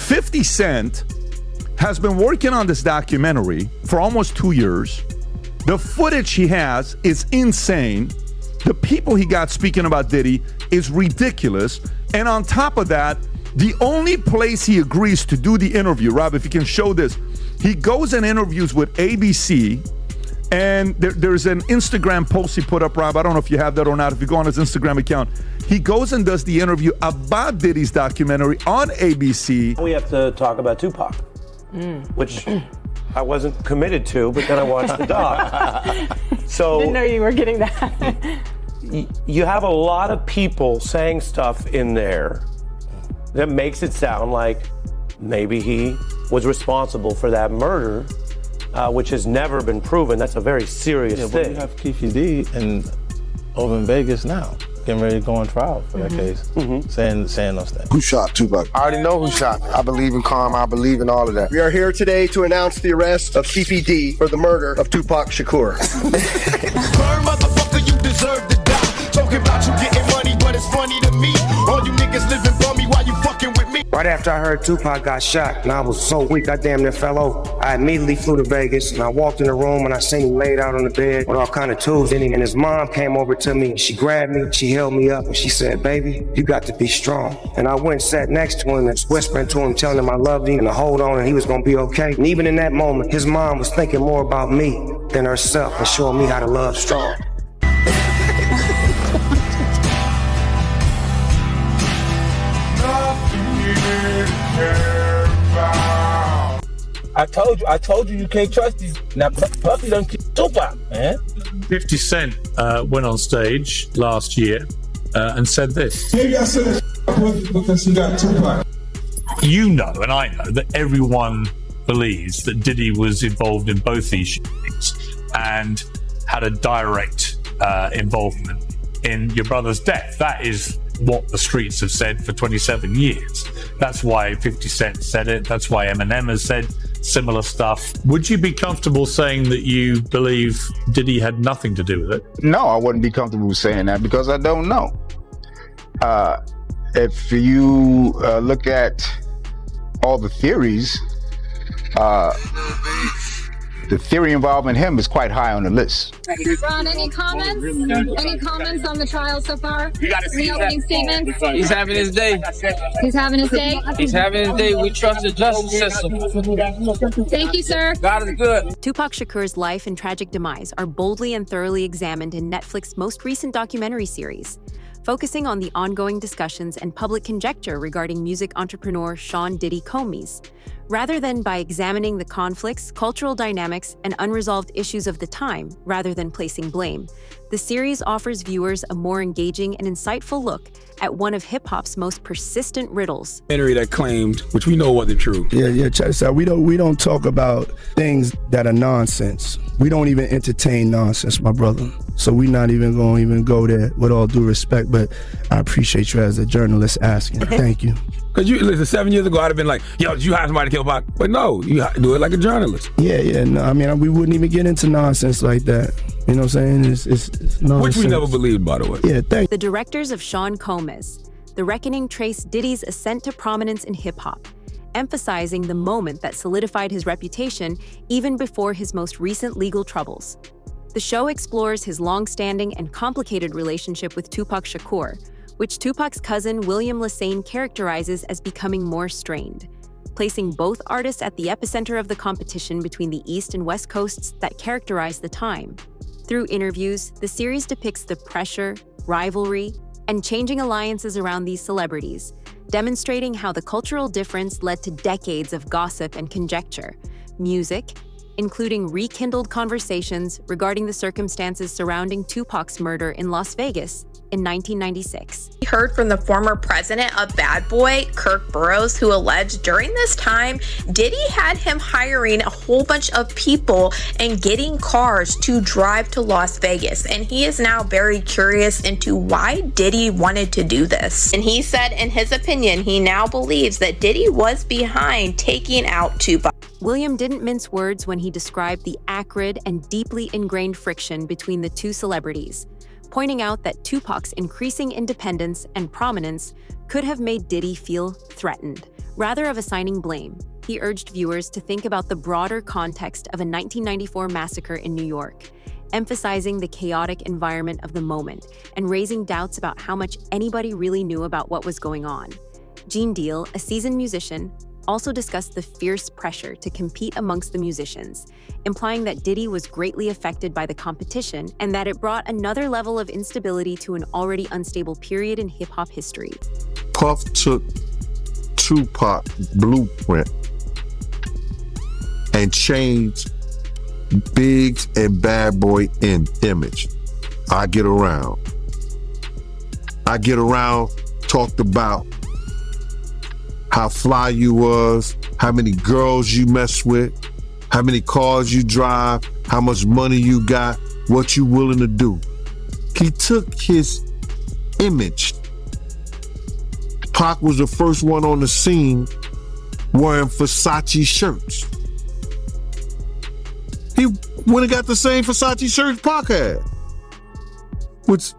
50 Cent has been working on this documentary for almost 2 years. The footage he has is insane. The people he got speaking about Diddy is ridiculous. And on top of that, the only place he agrees to do the interview, Rob, if you can show this, he goes and interviews with ABC. And there's an Instagram post he put up, Rob. I don't know if you have that or not. If you go on his Instagram account, he goes and does the interview about Diddy's documentary on ABC. We have to talk about Tupac, which I wasn't committed to, but then I watched the doc. So didn't know you were getting that. You have a lot of people saying stuff in there that makes it sound like maybe he was responsible for that murder. Which has never been proven. That's a very serious thing. But you have Keefe D over in Vegas now, getting ready to go on trial for that case, saying those things. Who shot Tupac? I already know who shot. I believe in karma. I believe in all of that. We are here today to announce the arrest of Keefe D for the murder of Tupac Shakur. Burn, motherfucker, you deserve to die. Talking about you getting money, but it's funny to me. All you niggas living for me while you fucking with me. Right after I heard Tupac got shot, and I was so weak, I damn near fell over. I immediately flew to Vegas, and I walked in the room, and I seen him laid out on the bed with all kind of tubes in him. And his mom came over to me, and she grabbed me, she held me up, and she said, "Baby, you got to be strong." And I went and sat next to him and whispering to him, telling him I loved him and to hold on, and he was gonna be okay. And even in that moment, his mom was thinking more about me than herself and showing me how to love strong. I told you you can't trust these. Now Puffy done kill Tupac, man. 50 Cent went on stage last year and said this. Maybe I said it because he got Tupac. You know, and I know, that everyone believes that Diddy was involved in both these shootings and had a direct involvement in your brother's death. That is what the streets have said for 27 years. That's why 50 Cent said it. That's why Eminem has said similar stuff. Would you be comfortable saying that you believe Diddy had nothing to do with it? No, I wouldn't be comfortable saying that because I don't know. If you look at all the theories, the theory involving him is quite high on the list. Ron, any comments? Any comments on the trial so far? Any opening statements? He's having his day. He's having his day? He's having his day. We trust the justice system. Thank you, sir. God is good. Tupac Shakur's life and tragic demise are boldly and thoroughly examined in Netflix's most recent documentary series, focusing on the ongoing discussions and public conjecture regarding music entrepreneur Sean Diddy Combs, rather than by examining the conflicts, cultural dynamics, and unresolved issues of the time, rather than placing blame. The series offers viewers a more engaging and insightful look at one of hip-hop's most persistent riddles. That claimed, which we know wasn't true. Yeah, check this out. We don't talk about things that are nonsense. We don't even entertain nonsense, my brother. So we're not even going to go there, with all due respect, but I appreciate you as a journalist asking. Thank you. Because you listen, 7 years ago, I'd have been like, yo, did you hire somebody to kill Pac? But no, you do it like a journalist. Yeah, no, I mean, we wouldn't even get into nonsense like that. You know what I'm saying? It's nonsense. Which we never believed, by the way. Yeah, The directors of Sean Combs, The Reckoning traced Diddy's ascent to prominence in hip-hop, emphasizing the moment that solidified his reputation even before his most recent legal troubles. The show explores his long-standing and complicated relationship with Tupac Shakur, which Tupac's cousin William Lassane characterizes as becoming more strained, placing both artists at the epicenter of the competition between the East and West Coasts that characterized the time. Through interviews, the series depicts the pressure, rivalry, and changing alliances around these celebrities, demonstrating how the cultural difference led to decades of gossip and conjecture. Music, including rekindled conversations regarding the circumstances surrounding Tupac's murder in Las Vegas in 1996. We heard from the former president of Bad Boy, Kirk Burroughs, who alleged during this time, Diddy had him hiring a whole bunch of people and getting cars to drive to Las Vegas. And he is now very curious into why Diddy wanted to do this. And he said, in his opinion, he now believes that Diddy was behind taking out Tupac. William didn't mince words when he described the acrid and deeply ingrained friction between the two celebrities, pointing out that Tupac's increasing independence and prominence could have made Diddy feel threatened. Rather of assigning blame, he urged viewers to think about the broader context of a 1994 massacre in New York, emphasizing the chaotic environment of the moment and raising doubts about how much anybody really knew about what was going on. Gene Deal, a seasoned musician, also discussed the fierce pressure to compete amongst the musicians, implying that Diddy was greatly affected by the competition and that it brought another level of instability to an already unstable period in hip-hop history. Puff took Tupac blueprint and changed Biggs and Bad Boy in image. I Get Around talked about how fly you was, how many girls you mess with, how many cars you drive, how much money you got, what you willing to do. He took his image. Pac was the first one on the scene wearing Versace shirts. He went and got the same Versace shirts Pac had. Which,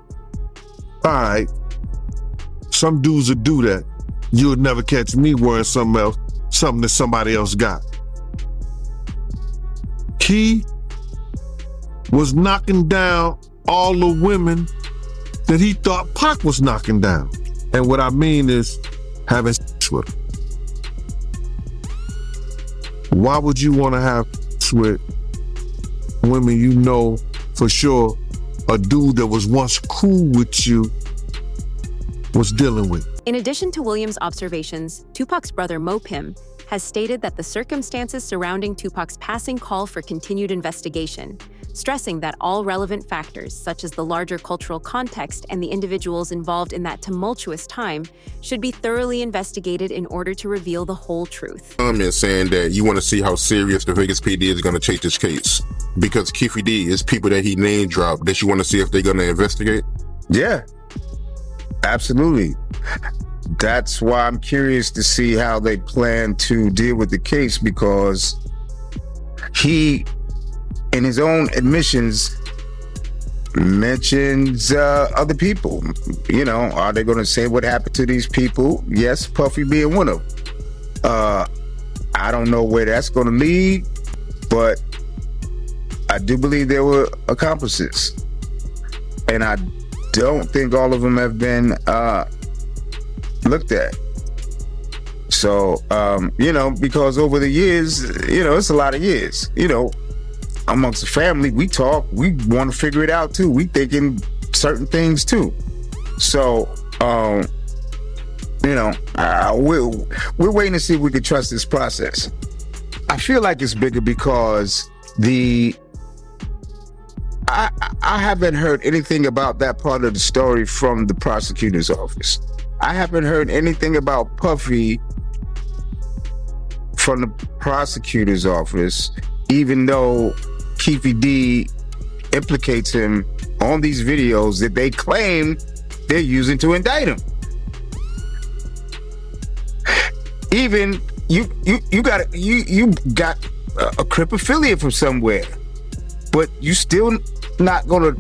all right, some dudes would do that. You would never catch me wearing something else, something that somebody else got. He was knocking down all the women that he thought Pac was knocking down. And what I mean is having sex with them. Why would you want to have sex with women you know for sure a dude that was once cool with you was dealing with? In addition to Williams' observations, Tupac's brother Mo Pim has stated that the circumstances surrounding Tupac's passing call for continued investigation, stressing that all relevant factors, such as the larger cultural context and the individuals involved in that tumultuous time, should be thoroughly investigated in order to reveal the whole truth. And saying that you want to see how serious the Vegas PD is going to take this case, because Keefe D is people that he name dropped that you want to see if they're going to investigate. Yeah, absolutely. That's why I'm curious to see how they plan to deal with the case, because he, in his own admissions, mentions other people. You know, are they going to say what happened to these people? Yes, Puffy being one of them. I don't know where that's going to lead, but I do believe there were accomplices. And I don't think all of them have been looked at. So, you know, because over the years, you know, it's a lot of years, you know, amongst the family, we talk, we want to figure it out too. We thinking certain things too. So, you know, we're waiting to see if we can trust this process. I feel like it's bigger because I haven't heard anything about that part of the story from the prosecutor's office. I haven't heard anything about Puffy from the prosecutor's office, even though Keefe D implicates him on these videos that they claim they're using to indict him. Even you got a Crip affiliate from somewhere, but you still not gonna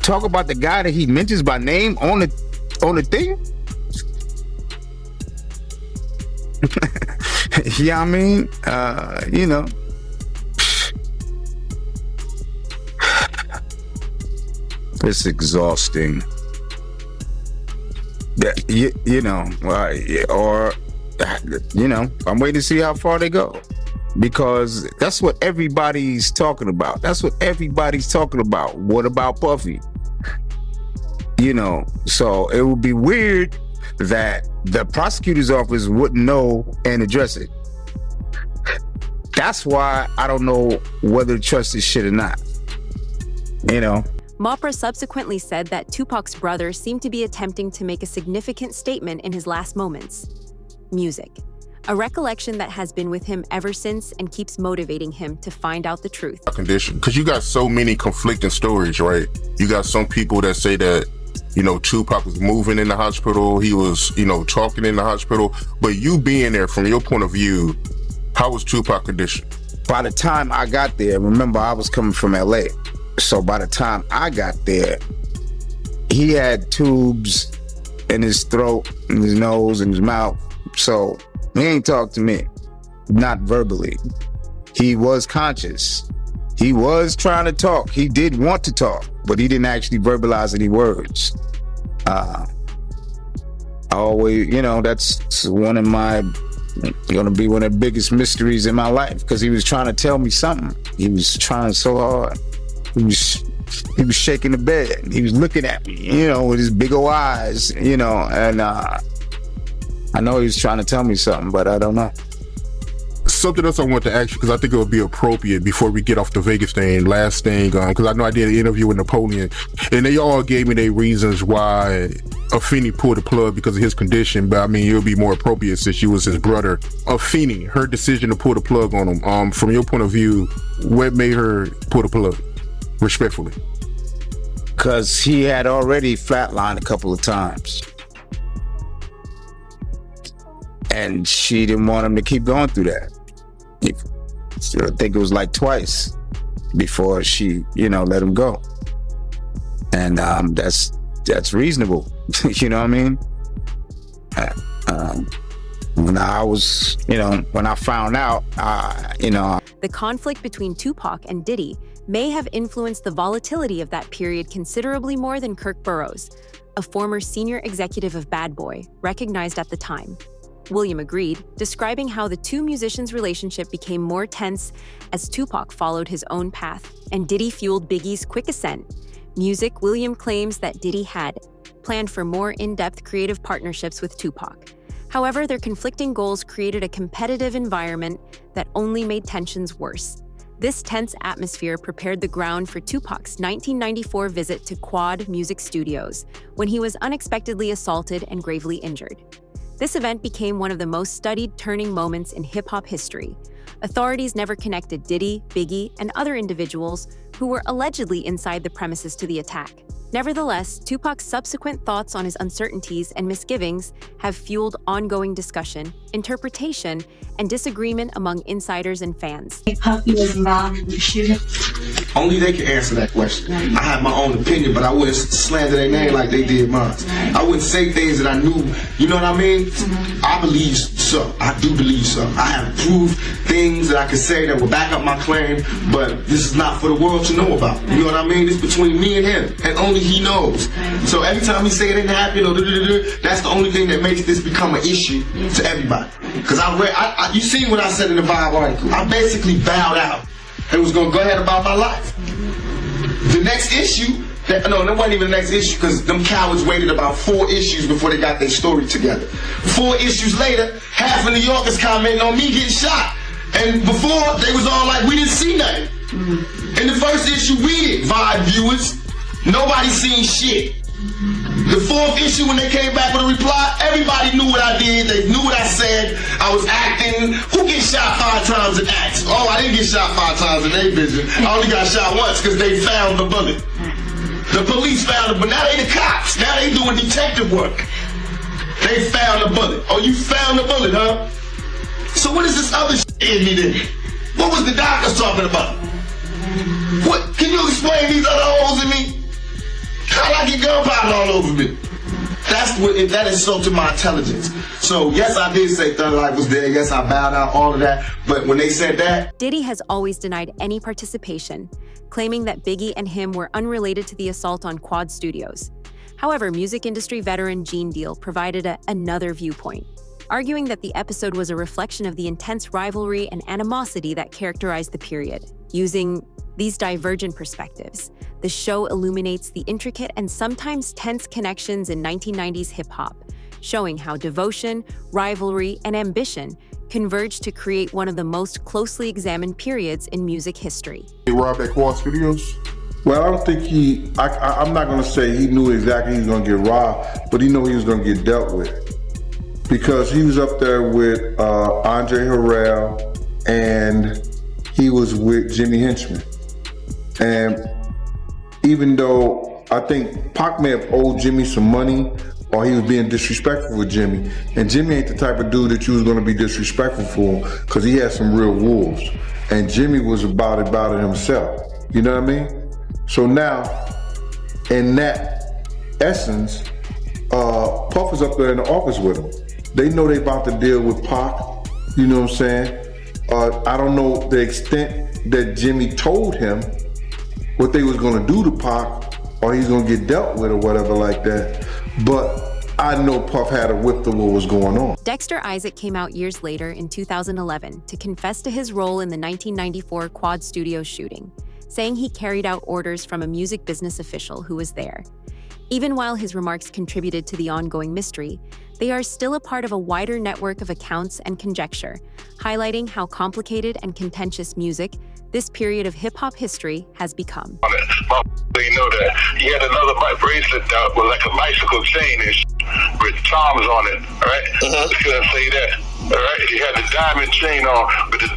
talk about the guy that he mentions by name on the thing? Yeah, I mean, you know, it's exhausting. You know, or you know, I'm waiting to see how far they go, because that's what everybody's talking about. That's what everybody's talking about. What about Puffy? You know, so it would be weird that the prosecutor's office wouldn't know and address it. That's why I don't know whether to trust this shit or not. You know? Mopra subsequently said that Tupac's brother seemed to be attempting to make a significant statement in his last moments. Music. A recollection that has been with him ever since and keeps motivating him to find out the truth. Condition, because you got so many conflicting stories, right? You got some people that say that, you know, Tupac was moving in the hospital, he was, you know, talking in the hospital, but you being there, from your point of view, how was Tupac condition? By the time I got there, remember I was coming from LA, so by the time I got there, he had tubes in his throat, in his nose, in his mouth. So he ain't talk to me, not verbally. He was conscious. He was trying to talk. He did want to talk, but he didn't actually verbalize any words. I always, that's gonna be one of the biggest mysteries in my life, because he was trying to tell me something. He was trying so hard. He was shaking the bed. He was looking at me, with his big old eyes, and I know he was trying to tell me something, but I don't know. Something else I want to ask you, because I think it would be appropriate before we get off the Vegas thing, last thing, because I know I did an interview with Napoleon, and they all gave me their reasons why Afeni pulled the plug because of his condition, but I mean, it would be more appropriate since you was his brother. Afeni, her decision to pull the plug on him, from your point of view, what made her pull the plug, respectfully? Because he had already flatlined a couple of times. And she didn't want him to keep going through that. So I think it was like twice before she, let him go. And that's reasonable. You know what I mean? When I was, when I found out, The conflict between Tupac and Diddy may have influenced the volatility of that period considerably more than Kirk Burroughs, a former senior executive of Bad Boy, recognized at the time. William agreed, describing how the two musicians' relationship became more tense as Tupac followed his own path and Diddy fueled Biggie's quick ascent. Music, William claims that Diddy had planned for more in-depth creative partnerships with Tupac. However, their conflicting goals created a competitive environment that only made tensions worse. This tense atmosphere prepared the ground for Tupac's 1994 visit to Quad Music Studios, when he was unexpectedly assaulted and gravely injured. This event became one of the most studied turning moments in hip-hop history. Authorities never connected Diddy, Biggie, and other individuals who were allegedly inside the premises to the attack. Nevertheless, Tupac's subsequent thoughts on his uncertainties and misgivings have fueled ongoing discussion, interpretation, and disagreement among insiders and fans. Puffy was involved in the shooting? Only they can answer that question. I have my own opinion, but I wouldn't slander their name like they did mine. I wouldn't say things that I knew, you know what I mean? I believe so. I do believe so. I have proved things that I can say that will back up my claim, but this is not for the world to know about. You know what I mean? It's between me and him, and only he knows. So every time he say it didn't happen, or that's the only thing that makes this become an issue to everybody. Because you seen what I said in the Vibe article. I basically bowed out and was gonna go ahead about my life. The next issue, that wasn't even the next issue, because them cowards waited about 4 issues before they got their story together. 4 issues later, half of New Yorkers commenting on me getting shot. And before, they was all like, we didn't see nothing. In the first issue, we did, Vibe viewers. Nobody seen shit. The 4th issue, when they came back with a reply, everybody knew what I did. They knew what I said. I was acting. Who gets shot 5 times in acts? Oh, I didn't get shot 5 times in their vision. I only got shot once because they found the bullet. The police found it, but now they the cops. Now they doing detective work. They found the bullet. Oh, you found the bullet, huh? So what is this other shit in me then? What was the doctors talking about? What? Can you explain these other holes in me? How'd I get gunpowder all over me? That insulted my intelligence. So yes, I did say Thug Life was there. Yes, I bowed out, all of that. But when they said that, Diddy has always denied any participation, claiming that Biggie and him were unrelated to the assault on Quad Studios. However, music industry veteran Gene Deal provided another viewpoint, arguing that the episode was a reflection of the intense rivalry and animosity that characterized the period. Using these divergent perspectives, the show illuminates the intricate and sometimes tense connections in 1990s hip-hop, showing how devotion, rivalry, and ambition converged to create one of the most closely examined periods in music history. He robbed at Quad Studios? Well, I don't think I'm not going to say he knew exactly he was going to get robbed, but he knew he was going to get dealt with. Because he was up there with Andre Harrell, and he was with Jimmy Henchman. And even though I think Pac may have owed Jimmy some money, or he was being disrespectful with Jimmy, and Jimmy ain't the type of dude that you was going to be disrespectful for, because he had some real wolves, and Jimmy was about it himself. You know what I mean? So now, in that Essence, Puff is up there in the office with him. They know they about to deal with Pac, you know what I'm saying? I don't know the extent that Jimmy told him what they was gonna do to Pac, or he's gonna get dealt with or whatever like that. But I know Puff had a whip to what was going on. Dexter Isaac came out years later in 2011 to confess to his role in the 1994 Quad Studios shooting, saying he carried out orders from a music business official who was there. Even while his remarks contributed to the ongoing mystery, they are still a part of a wider network of accounts and conjecture, highlighting how complicated and contentious music, this period of hip-hop history, has become. You know that he had another bracelet that was like a bicycle chain with charms on it, right? Just gonna say that, all right? He had the diamond chain on with the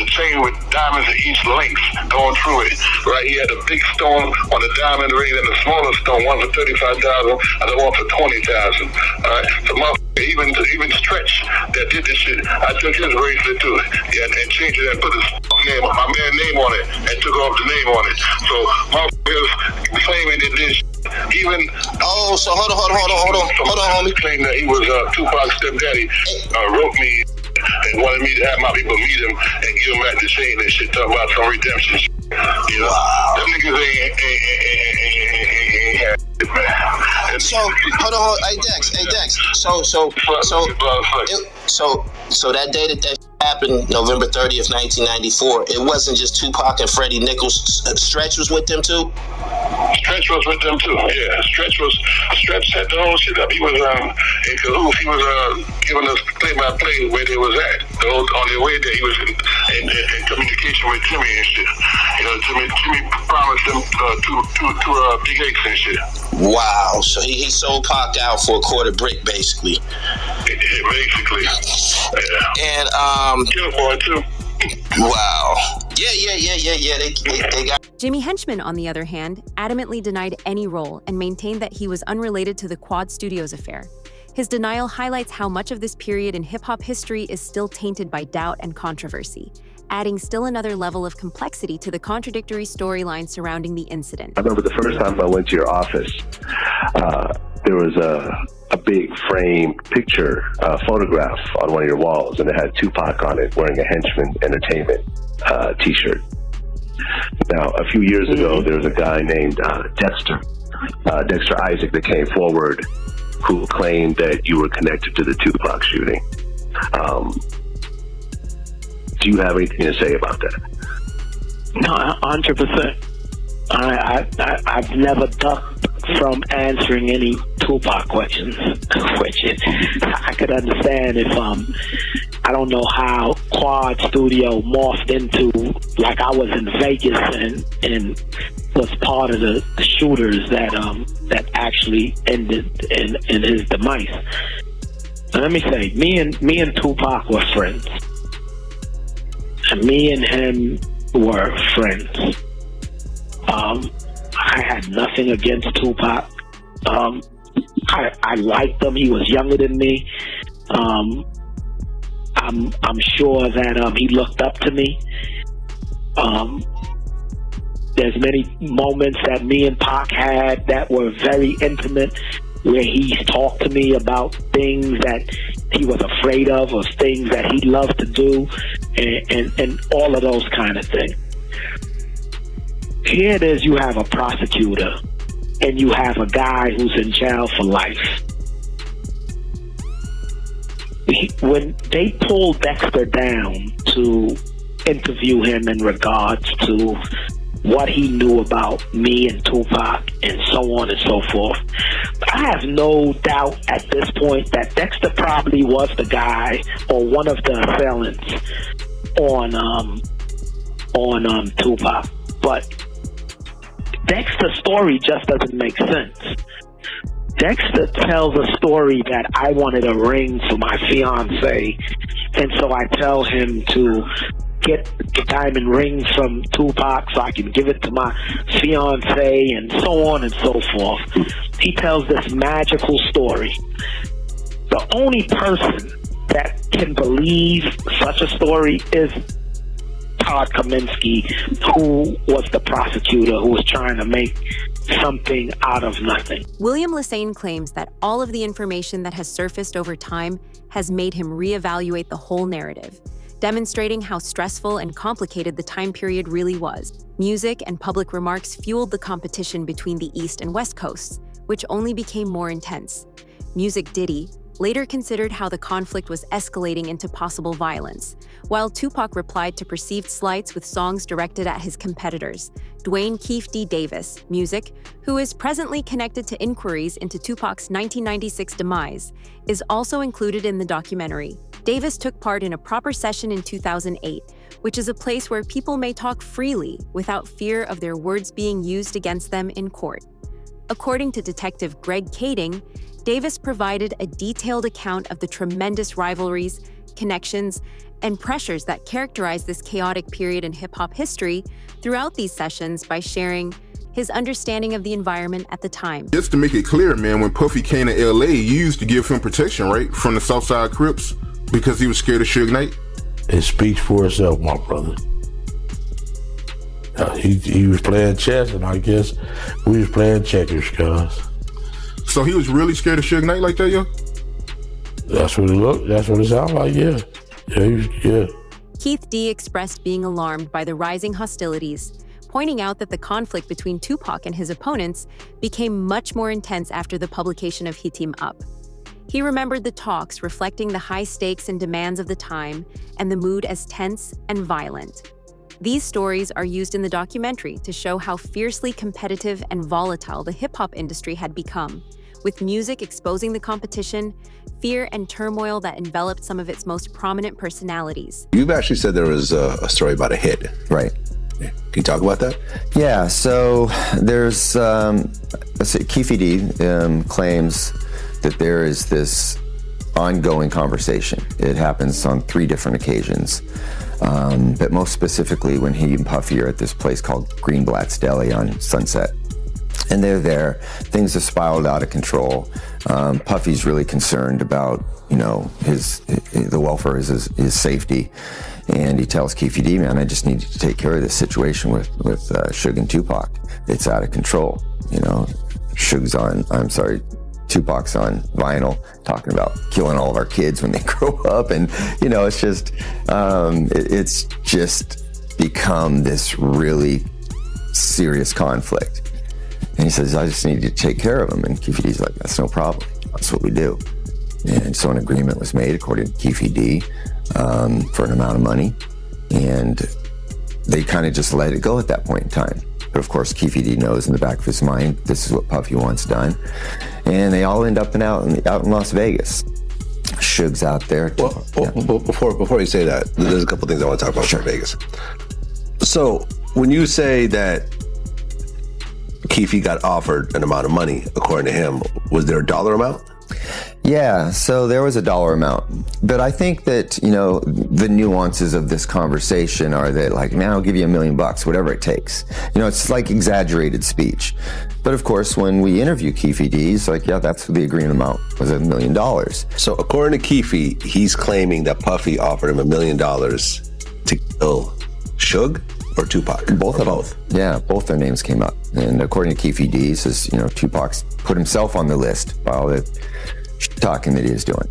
chain with diamonds at each length going through it, right? He had a big stone on the diamond ring and a smaller stone, one for 35,000 and the one for 20,000. All right, so even Stretch that did this shit, I took his bracelet too, yeah, and changed it and put his name, my man's name on it, and took off the name on it. So motherfuckers claiming that this. Even so hold on, homie. Claimed that he was Tupac's stepdaddy, wrote me and wanted me to have my people meet him and give him back the chain and shit, talking about some redemption shit. You know, them niggas ain't had it, man. So hold on, hey Dex. So that day that happened, November 30th, 1994, it wasn't just Tupac and Freddie Nichols. Stretch was with them too? Stretch was with them too, yeah. Stretch set the whole shit up. He was in cahoots. He was giving us play-by-play where they was at. On their way there, he was in communication with Jimmy and shit. You know, Jimmy promised them two big eggs and shit. Wow, so he sold Pac out for a quarter brick, basically. Yeah, basically. Yeah. And Killboy too. Wow. Yeah. They got. Jimmy Henchman, on the other hand, adamantly denied any role and maintained that he was unrelated to the Quad Studios affair. His denial highlights how much of this period in hip-hop history is still tainted by doubt and controversy, adding still another level of complexity to the contradictory storyline surrounding the incident. I remember the first time I went to your office, there was a big framed picture, photograph on one of your walls, and it had Tupac on it wearing a Henchman Entertainment t-shirt. Now, a few years ago, there was a guy named Dexter Isaac that came forward who claimed that you were connected to the Tupac shooting. Do you have anything to say about that? No, 100%. I've never ducked from answering any Tupac questions, which I could understand if I don't know how Quad Studio morphed into, like I was in Vegas and was part of the shooters that actually ended in his demise. And let me say, me and Tupac were friends. And me and him were friends. I had nothing against Tupac. I liked him. He was younger than me. I'm sure that he looked up to me. There's many moments that me and Pac had that were very intimate, where he talked to me about things that he was afraid of or things that he loved to do, and all of those kind of things. Here it is, you have a prosecutor and you have a guy who's in jail for life. When they pulled Dexter down to interview him in regards to what he knew about me and Tupac and so on and so forth, I have no doubt at this point that Dexter probably was the guy or one of the assailants on Tupac. But Dexter's story just doesn't make sense. Dexter tells a story that I wanted a ring for my fiance, and so I tell him to get the diamond ring from Tupac so I can give it to my fiance, and so on and so forth. He tells this magical story. The only person that can believe such a story is Todd Kaminsky, who was the prosecutor who was trying to make something out of nothing. William Lesane claims that all of the information that has surfaced over time has made him reevaluate the whole narrative, demonstrating how stressful and complicated the time period really was. Music and public remarks fueled the competition between the East and West Coasts, which only became more intense. Music Diddy later considered how the conflict was escalating into possible violence, while Tupac replied to perceived slights with songs directed at his competitors. Dwayne Keefe D. Davis, Music, who is presently connected to inquiries into Tupac's 1996 demise, is also included in the documentary. Davis took part in a proper session in 2008, which is a place where people may talk freely without fear of their words being used against them in court. According to Detective Greg Kading, Davis provided a detailed account of the tremendous rivalries, connections, and pressures that characterize this chaotic period in hip-hop history throughout these sessions by sharing his understanding of the environment at the time. Just to make it clear, man, when Puffy came to LA, you used to give him protection, right? From the Southside Crips, because he was scared of Suge Knight? It speaks for itself, my brother. He was playing chess, and I guess we was playing checkers, cuz. So he was really scared of Suge Knight like that, yo? That's what it looked. That's what it sounded like. Yeah. Yeah. Keith D expressed being alarmed by the rising hostilities, pointing out that the conflict between Tupac and his opponents became much more intense after the publication of Hit 'Em Up. He remembered the talks reflecting the high stakes and demands of the time and the mood as tense and violent. These stories are used in the documentary to show how fiercely competitive and volatile the hip-hop industry had become, with music exposing the competition, fear and turmoil that enveloped some of its most prominent personalities. You've actually said there was a story about a hit. Right. Can you talk about that? Yeah, so there's, Keefe D claims that there is this ongoing conversation. It happens on 3 different occasions. But most specifically when he and Puffy are at this place called Greenblatt's Deli on Sunset. And they're there, things have spiraled out of control. Puffy's really concerned about, the welfare is his safety. And he tells Keefe D, man, I just need you to take care of this situation with Suge and Tupac. It's out of control. Tupac's on vinyl talking about killing all of our kids when they grow up. And, it's just become this really serious conflict. And he says, I just need you to take care of him. And Keefe D's like, that's no problem. That's what we do. And so an agreement was made, according to Keefe D, for an amount of money. And they kind of just let it go at that point in time. But of course, Keefe D knows in the back of his mind, this is what Puffy wants done. And they all end up out in Las Vegas. Suge's out there. Well, before you say that, there's a couple things I want to talk about in Vegas. So when you say that Keefe got offered an amount of money, according to him, was there a dollar amount? Yeah, so there was a dollar amount. But I think that, the nuances of this conversation are that, like, man, I'll give you $1 million, whatever it takes. It's like exaggerated speech. But of course, when we interview Keefe D, he's like, yeah, that's the agreement amount, was $1 million. So according to Keefe, he's claiming that Puffy offered him $1 million to kill Suge or Tupac? Both of both. Yeah, both their names came up. And according to Keefe D, he says, Tupac's put himself on the list by all the talking that he was doing.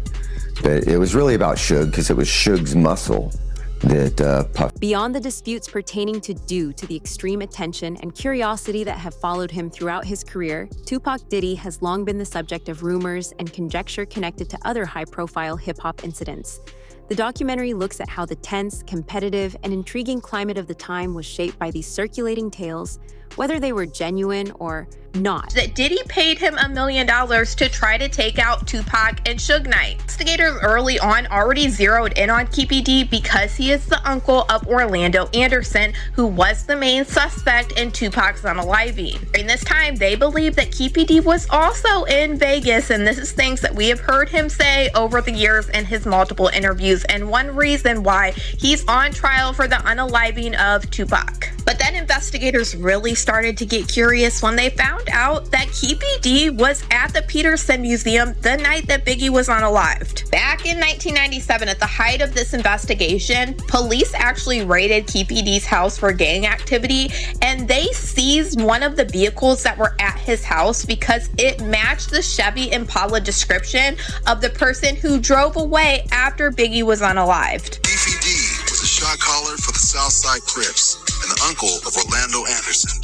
But it was really about Suge, because it was Suge's muscle that Puff. Beyond the disputes pertaining to the extreme attention and curiosity that have followed him throughout his career, Tupac Diddy has long been the subject of rumors and conjecture connected to other high-profile hip-hop incidents. The documentary looks at how the tense, competitive, and intriguing climate of the time was shaped by these circulating tales, whether they were genuine or not. That Diddy paid him $1 million to try to take out Tupac and Suge Knight. Investigators early on already zeroed in on Keefe D because he is the uncle of Orlando Anderson, who was the main suspect in Tupac's unaliving. During this time, they believed that Keefe D was also in Vegas, and this is things that we have heard him say over the years in his multiple interviews, and one reason why he's on trial for the unaliving of Tupac. But then investigators really started to get curious when they found out that Keefe D was at the Peterson Museum the night that Biggie was unalived. Back in 1997, at the height of this investigation, police actually raided Keefe D's house for gang activity, and they seized one of the vehicles that were at his house because it matched the Chevy Impala description of the person who drove away after Biggie was unalived. Keefe D was a shot caller for the Southside Crips and the uncle of Orlando Anderson.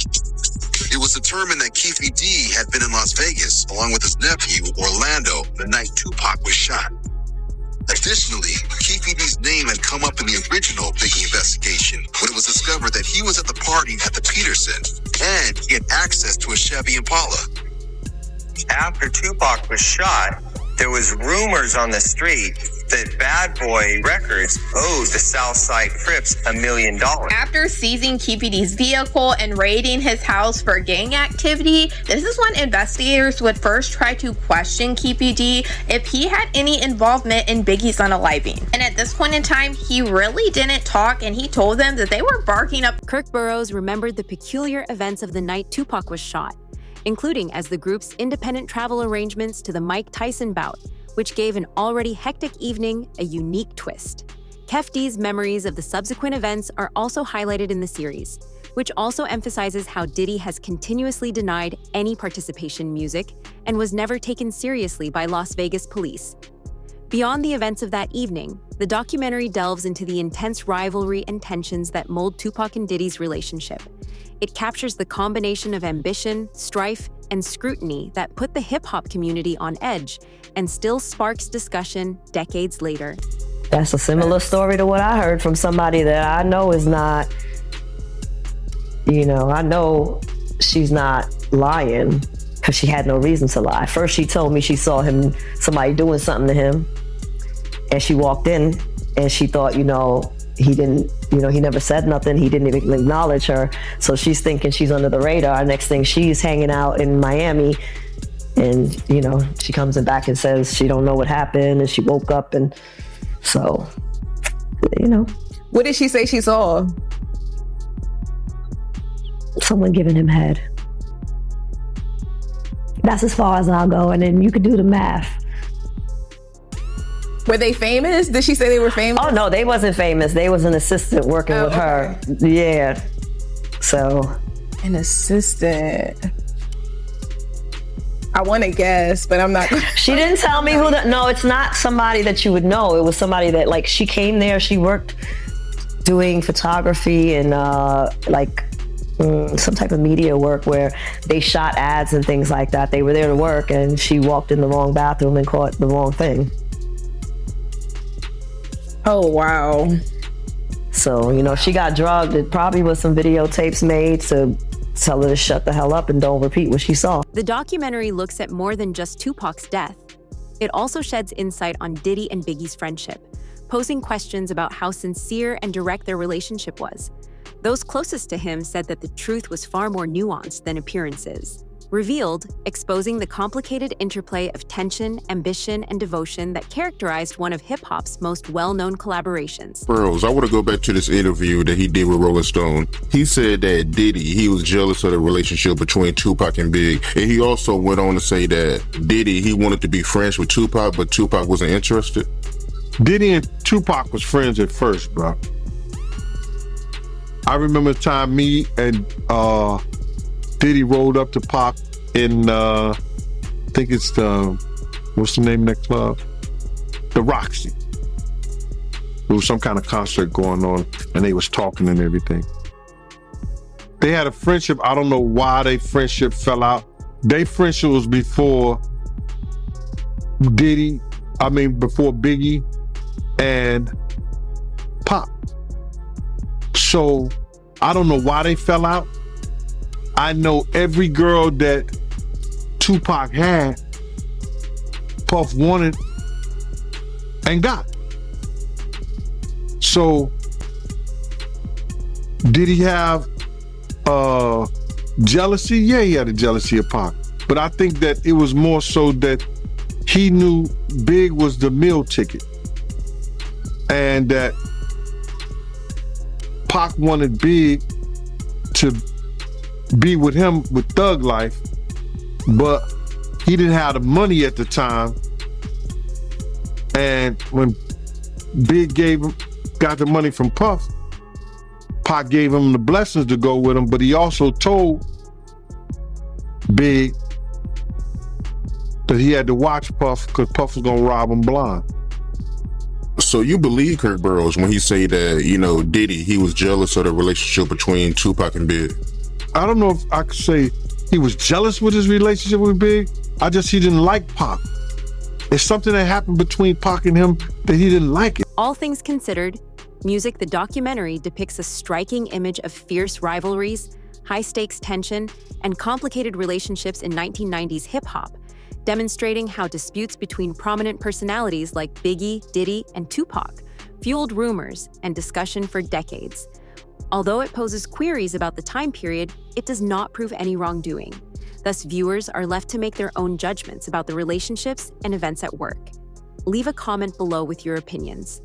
It was determined that Keefe D had been in Las Vegas along with his nephew Orlando the night Tupac was shot. Additionally, Keefe D's name had come up in the original Biggie investigation when it was discovered that he was at the party at the Peterson and he had access to a Chevy Impala. After Tupac was shot, there was rumors on the street that Bad Boy Records owed the Southside Crips $1 million. After seizing Keefe D's vehicle and raiding his house for gang activity, this is when investigators would first try to question Keefe D if he had any involvement in Biggie's unaliving. And at this point in time, he really didn't talk, and he told them that they were barking up. Kirk Burroughs remembered the peculiar events of the night Tupac was shot, including as the group's independent travel arrangements to the Mike Tyson bout, which gave an already hectic evening a unique twist. Kef D's memories of the subsequent events are also highlighted in the series, which also emphasizes how Diddy has continuously denied any participation in music and was never taken seriously by Las Vegas police. Beyond the events of that evening, the documentary delves into the intense rivalry and tensions that mold Tupac and Diddy's relationship. It captures the combination of ambition, strife, and scrutiny that put the hip-hop community on edge and still sparks discussion decades later. That's a similar story to what I heard from somebody that I know is not, I know she's not lying because she had no reason to lie. First, she told me she saw somebody doing something to him, and she walked in and she thought, he didn't, he never said nothing. He didn't even acknowledge her. So she's thinking she's under the radar. Next thing, she's hanging out in Miami, and, she comes in back and says she don't know what happened, and she woke up, and so, What did she say she saw? Someone giving him head. That's as far as I'll go, and then you could do the math. Were they famous? Did she say they were famous? Oh, no, they wasn't famous. They was an assistant working with her. Yeah. So. An assistant. I want to guess, but I'm not. She didn't tell me who no, it's not somebody that you would know. It was somebody that, she came there, she worked doing photography and, some type of media work where they shot ads and things like that. They were there to work, and she walked in the wrong bathroom and caught the wrong thing. Oh, wow. So, she got drugged. It probably was some videotapes made to tell her to shut the hell up and don't repeat what she saw. The documentary looks at more than just Tupac's death. It also sheds insight on Diddy and Biggie's friendship, posing questions about how sincere and direct their relationship was. Those closest to him said that the truth was far more nuanced than appearances. Revealed, exposing the complicated interplay of tension, ambition, and devotion that characterized one of hip-hop's most well-known collaborations. Burroughs, I want to go back to this interview that he did with Rolling Stone. He said that Diddy, he was jealous of the relationship between Tupac and Big. And he also went on to say that Diddy, he wanted to be friends with Tupac, but Tupac wasn't interested. Diddy and Tupac was friends at first, bro. I remember the time me and Diddy rolled up to Pac in, I think it's what's the name of that club? The Roxy. There was some kind of concert going on, and they was talking and everything. They had a friendship. I don't know why their friendship fell out. Their friendship was before before Biggie and Pac. So I don't know why they fell out. I know every girl that Tupac had, Puff wanted and got. So did he have jealousy? Yeah, he had a jealousy of Pac. But I think that it was more so that he knew Big was the meal ticket, and that Pac wanted Big to be with him with Thug Life, but he didn't have the money at the time. And when Big got the money from Puff, Pac gave him the blessings to go with him, but he also told Big that he had to watch Puff because Puff was gonna rob him blind. So you believe Kirk Burroughs when he say that, you know, Diddy, he was jealous of the relationship between Tupac and Big? I don't know if I could say he was jealous with his relationship with Big. He didn't like Pac. It's something that happened between Pac and him that he didn't like it. All things considered, Music the documentary depicts a striking image of fierce rivalries, high-stakes tension, and complicated relationships in 1990s hip-hop, demonstrating how disputes between prominent personalities like Biggie, Diddy, and Tupac fueled rumors and discussion for decades. Although it poses queries about the time period, it does not prove any wrongdoing. Thus, viewers are left to make their own judgments about the relationships and events at work. Leave a comment below with your opinions.